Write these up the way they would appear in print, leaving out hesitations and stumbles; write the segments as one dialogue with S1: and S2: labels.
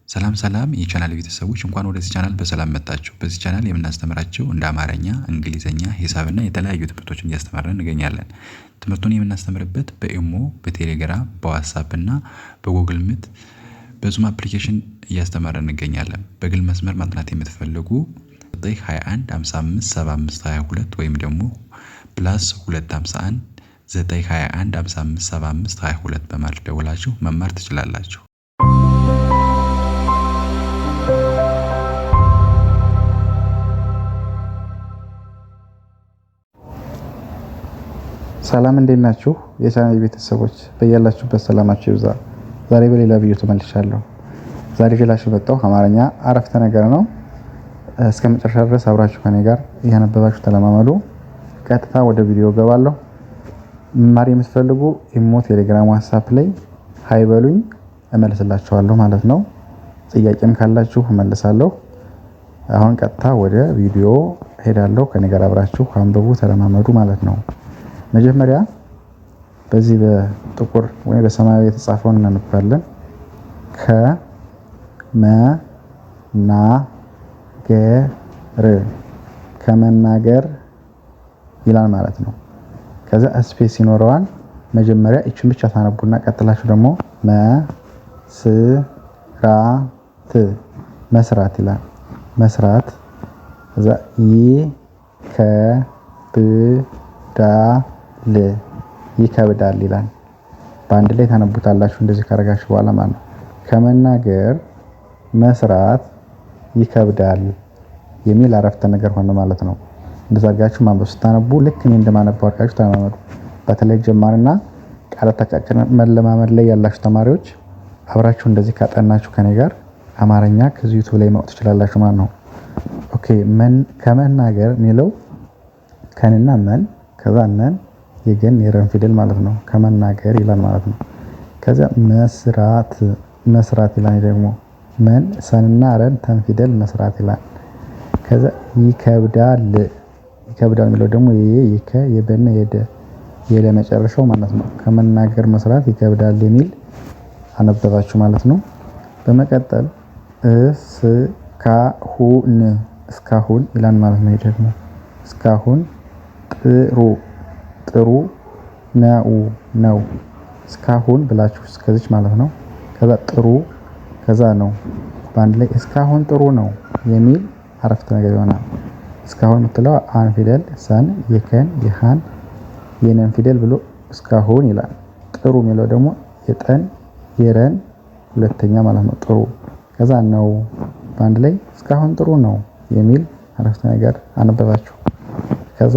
S1: ሰላም ሰላም የቻናል ቤተሰቦች እንኳን ወደዚህ ቻናል በሰላም መጣችሁ። በዚህ ቻናል የምናስተምራቸው እንደ አማርኛ፣ እንግሊዘኛ፣ ሂሳብና የተለያዩ ትምህርቶችን እያስተማርን እንገኛለን። ትምህርቱን የምናስተምርበት በኢሞ፣ በቴሌግራም፣ በዋትስአፕ እና በጉግል ሚት በዙም አፕሊኬሽን እያስተማርን እንገኛለን። በግል መስመር ማጥናት የምትፈልጉ 921 55 75 22 ወይም ደግሞ +251 921 55 75 22 በማለት ደውላችሁ መማር ትችላላችሁ።
S2: ሰላም እንዴት ናችሁ? የቻናል ቤተሰቦች በያላችሁበት ሰላማችሁ ይብዛ። ዛሬ በሌላ ቪዲዮ ተመልሻለሁ። ዛሬ ይዤላችሁ የመጣው አማርኛ አረፍተ ነገር ነው። እስከ መጨረሻ ድረስ አብራችሁ ከኔ ጋር እያነበባችሁ ተለማመዱ። ቀጥታ ወደ ቪዲዮ ገባለሁ። መማር የምትፈልጉ ኢሞ፣ ቴሌግራም፣ ዋትስአፕ ላይ ሃይ በሉኝ እመልስላችኋለሁ ማለት ነው። ጥያቄም ካላችሁ እመልሳለሁ። አሁን ቀጥታ ወደ ቪዲዮ ሄዳለሁ። ከኔ ጋር አብራችሁ አንብቡ ተለማመዱ ማለት ነው። መጀመሪያ በዚህ በጥቁር ወይ በሰማያዊ የተጻፈውን እናነባለን። ከመናገር ይላል ማለት ነው። ከዛ ስፔስ ይኖረዋል። መጀመሪያ እቺን ብቻ ታነቡና ቀጥላችሁ ደግሞ መስራት ይላል። መስራት ከዛ ይከብዳል ይላል። በአንድ ላይ ታነቡታላችሁ እንደዚህ ካረጋችሁ በኋላ ማለት ነው። ከመናገር መስራት ይከብዳል የሚል አረፍተ ነገር ሆነ ማለት ነው። እንደዛ አድርጋችሁ ማንበብ ስታነቡ ልክ እኔ እንደማነባው አድርጋችሁ ተለማመዱ። በተለይ ጀማሪና ቃላት አጫጭር መለማመድ ላይ ያላችሁ ተማሪዎች አብራችሁ እንደዚህ ካጠናችሁ ከኔ ጋር አማርኛ ከዚህ ዩቲዩብ ላይ ማውጣት ትችላላችሁ ማለት ነው። ኦኬ ከመናገር የሚለው ከንና መን ከዛ ነን የገን የረን ፊደል ማለት ነው። ከመናገር ይላል ማለት ነው። ከዛ መስራት ይላል ደግሞ መን ሰንና ረን ተን ፊደል መስራት ይላል። ከዛ ይከብዳል የሚለው ደግሞ የበነ የለ መጨረሻው ማለት ነው። ከመናገር መስራት ይከብዳል የሚል አነበባችሁ ማለት ነው። በመቀጠል እስካሁን ይላል ማለት ነው። ደግሞ እስካሁን ጥሩ ነው እስካሁን ብላችሁ እስከዚች ማለት ነው። ከዛ ጥሩ ከዛ ነው በአንድ ላይ እስካሁን ጥሩ ነው የሚል አረፍተ ነገር ይሆናል። እስካሁን የምትለው አን ፊደል ሰን የከን የሃን የነን ፊደል ብሎ እስካሁን ይላል። ጥሩ የሚለው ደግሞ የጠን የረን ሁለተኛ ማለት ነው። ጥሩ ከዛ ነው በአንድ ላይ እስካሁን ጥሩ ነው የሚል አረፍተ ነገር አነበባችሁ። ከዛ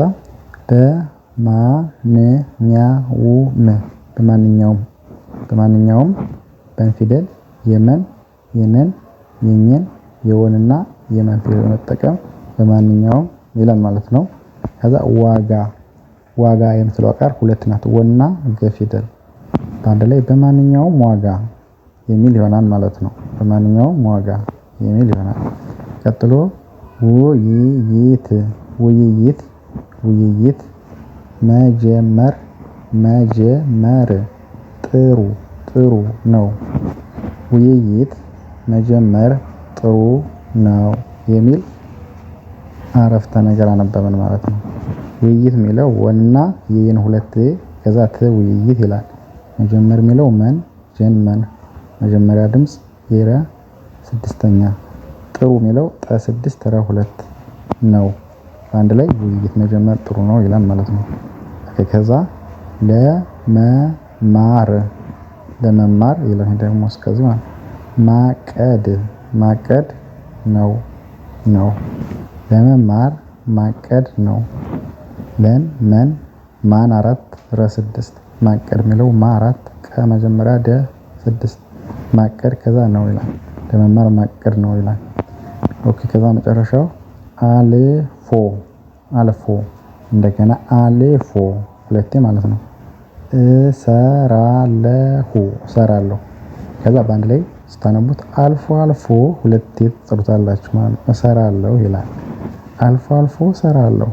S2: በማንኛውም በፊደል የመን የነን የኘን የወንና የመን ፊደል በመጠቀም በማንኛውም ይላል ማለት ነው። ከዛ ዋጋ የምትለው ቃል ሁለት ናት። ወንና ገ ፊደል በአንድ ላይ በማንኛውም ዋጋ የሚል ይሆናል ማለት ነው። በማንኛውም ዋጋ የሚል ይሆናል። ቀጥሎ ውይይት መጀመር ጥሩ ነው። ውይይት መጀመር ጥሩ ነው የሚል አረፍተ ነገር አነበብን ማለት ነው። ውይይት የሚለው ወንና የየን ሁለት ከዛ ውይይት ይላል። መጀመር የሚለው መን ጀን መን መጀመሪያ ድምጽ የረ ስድስተኛ ጥሩ የሚለው ጠ6 ረ 2 ነው። በአንድ ላይ ውይይት መጀመር ጥሩ ነው ይላል ማለት ነው። ከዛ ለመማር ይላል ደግሞ እስከዚህ ማለት ማቀድ ነው ለመማር ማቀድ ነው። መን ማን 4 ረ 6 ማቀድ የሚለው ማ 4 ቀ መጀመሪያ ደ 6 ማቀድ ከዛ ነው ይላል። ለመማር ማቀድ ነው ይላል። ኦኬ ከዛ መጨረሻው አልፎ እንደገና አልፎ ሁለቴ ማለት ነው። እሰራለሁ ከዛ በአንድ ላይ ስታነቡት አልፎ ሁለቴ ትጽሩታላችሁ ማለት ነው። እሰራለሁ ይላል። አልፎ እሰራለሁ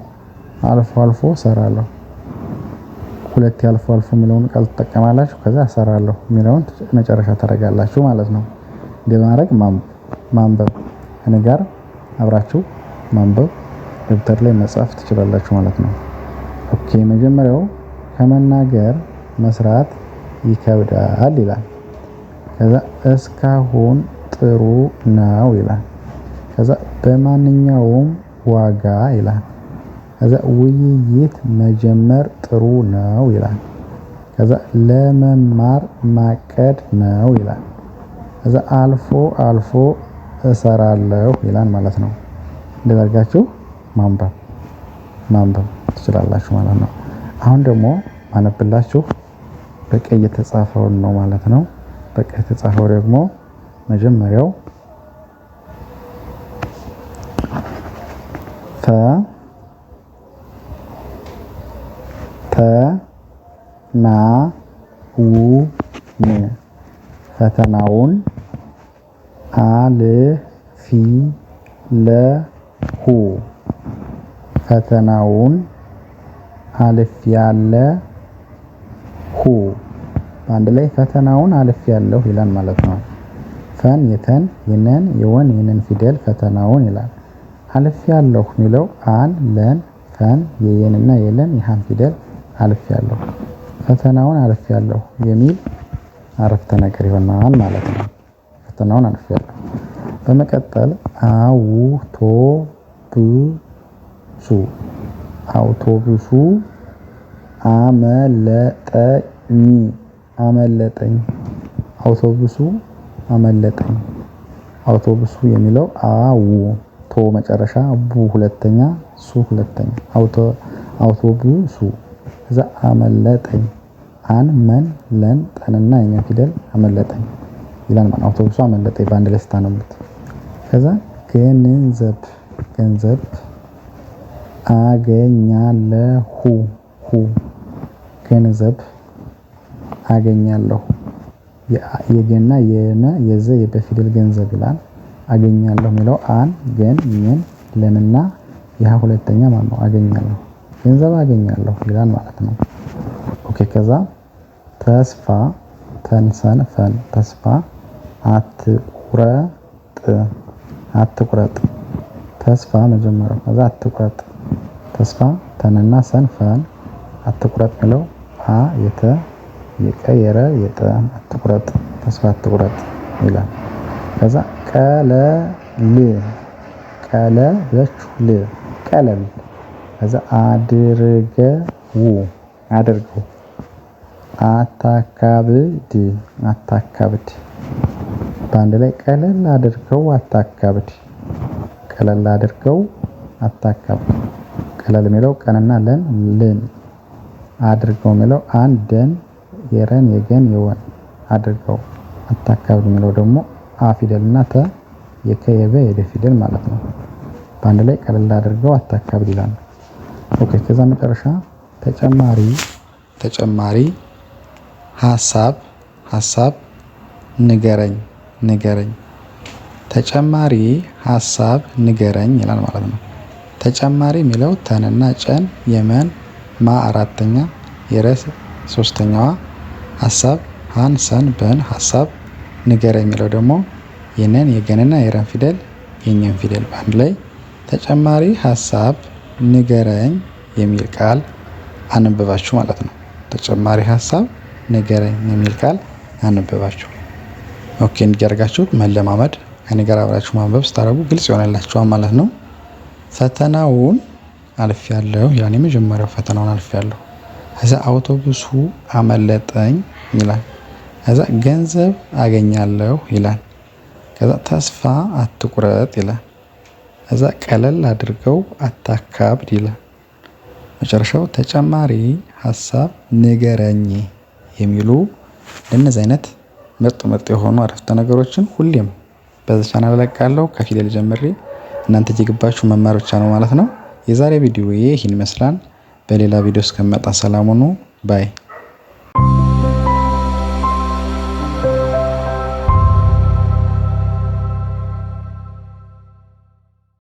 S2: ሁለቴ አልፎ የሚለውን ቃል ትጠቀማላችሁ። ከዛ እሰራለሁ የሚለውን መጨረሻ ታደርጋላችሁ ማለት ነው። እንደማድረግ ማንበብ ከእኔ ጋር አብራችሁ ማንበብ ደብተር ላይ መጻፍ ትችላላችሁ ማለት ነው። ኦኬ መጀመሪያው ከመናገር መስራት ይከብዳል ይላል። ከዛ እስካሁን ጥሩ ነው ይላል። ከዛ በማንኛውም ዋጋ ይላል። ከዛ ውይይት መጀመር ጥሩ ነው ይላል። ከዛ ለመማር ማቀድ ነው ይላል። ከዛ አልፎ አልፎ እሰራለሁ ይላል ማለት ነው። እንደዛርጋችሁ ማንበብ ትችላላችሁ ማለት ነው። አሁን ደግሞ ማነብላችሁ በቀይ የተጻፈውን ነው ማለት ነው። በቀይ የተጻፈው ደግሞ መጀመሪያው ፈተናውን ፈተናውን አልፌያለሁ። በአንድ ላይ ፈተናውን አልፌያለሁ ይላል ማለት ነው። ፈን የተን የነን የወን የነን ፊደል ፈተናውን ይላል። አልፌያለሁ የሚለው አን ለን ፈን የየንና የለን የሃን ፊደል አልፌያለሁ። ፈተናውን አልፌያለሁ የሚል አረፍተ ነገር ይሆናል ማለት ነው። ፈተናውን አልፌያለሁ። በመቀጠል አውቶቡሱ አመለጠኝ። አውቶቡሱ አመለጠኝ። አውቶቡሱ የሚለው ቶ መጨረሻ ቡ ሁለተኛ ሱ ሁለተኛ አውቶቡሱ ከዛ አመለጠኝ አን መን ለን ጠንና የኛ ፊደል አመለጠኝ ይላል ማለት አውቶቡሱ አመለጠኝ በአንድ ላይ ስታነቡት። ከዛ ገንዘብ አገኛለሁ ገንዘብ አገኛለሁ የገና የነ የዘ የበፊደል ገንዘብ ይላል። አገኛለሁ የሚለው አን ገን ኘን ለንና የሃ ሁለተኛ ማለት ነው። አገኛለሁ ገንዘብ አገኛለሁ ይላል ማለት ነው። ኦኬ ከዛ ተስፋ ተንሰን ፈን ተስፋ አትቁረጥ ተስፋ መጀመሪያው ከዛ አትቁረጥ ተስፋ ተንና ሰን ፈን አትቁረጥ የሚለው የተ የቀየረ የጠ አትቁረጥ ተስፋ አትቁረጥ ይላል። ከዛ ቀለል ከዛ አድርገው አታካብድ በአንድ ላይ ቀለል አድርገው አታካብድ ቀለል የሚለው ቀንና ልን አድርገው የሚለው አንደን የረን የገን የወን አድርገው አታካብድ የሚለው ደግሞ አ ፊደልና ተ የከየበ የደ ፊደል ማለት ነው። በአንድ ላይ ቀለል አድርገው አታካብድ ይላል። ኦኬ ከዛ መጨረሻ ተጨማሪ ሐሳብ ንገረኝ ተጨማሪ ሐሳብ ንገረኝ ይላል ማለት ነው። ተጨማሪ የሚለው ተንና ጨን የመን ማ አራተኛ የረስ ሶስተኛዋ ሐሳብ ሃን ሰን በን ሐሳብ ንገረኝ የሚለው ደግሞ የነን የገንና የረን ፊደል የኘን ፊደል በአንድ ላይ ተጨማሪ ሐሳብ ንገረኝ የሚል ቃል አነበባችሁ ማለት ነው። ተጨማሪ ሐሳብ ንገረኝ የሚል ቃል አነበባችሁ። ኦኬ እንዲያርጋችሁ መለማመድ ከኔ ጋር አብራችሁ ማንበብ ስታረጉ ግልጽ ይሆንላችኋል ማለት ነው። ፈተናውን አልፌያለሁ ያኔ መጀመሪያው ፈተናውን አልፌያለሁ። ከዛ አውቶቡሱ አመለጠኝ ይላል። ከዛ ገንዘብ አገኛለሁ ይላል። ከዛ ተስፋ አትቁረጥ ይላል። ከዛ ቀለል አድርገው አታካብድ ይላል። መጨረሻው ተጨማሪ ሐሳብ ንገረኝ የሚሉ እንደነዚህ አይነት ምርጥ የሆኑ አረፍተ ነገሮችን ሁሌም በዚህ ቻናል እለቃለሁ። ከፊደል ጀምሬ እናንተ እየገባችሁ መማር ብቻ ነው ማለት ነው። የዛሬ ቪዲዮ ይህን ይመስላል። በሌላ ቪዲዮ እስከመጣ ሰላም ሁኑ ባይ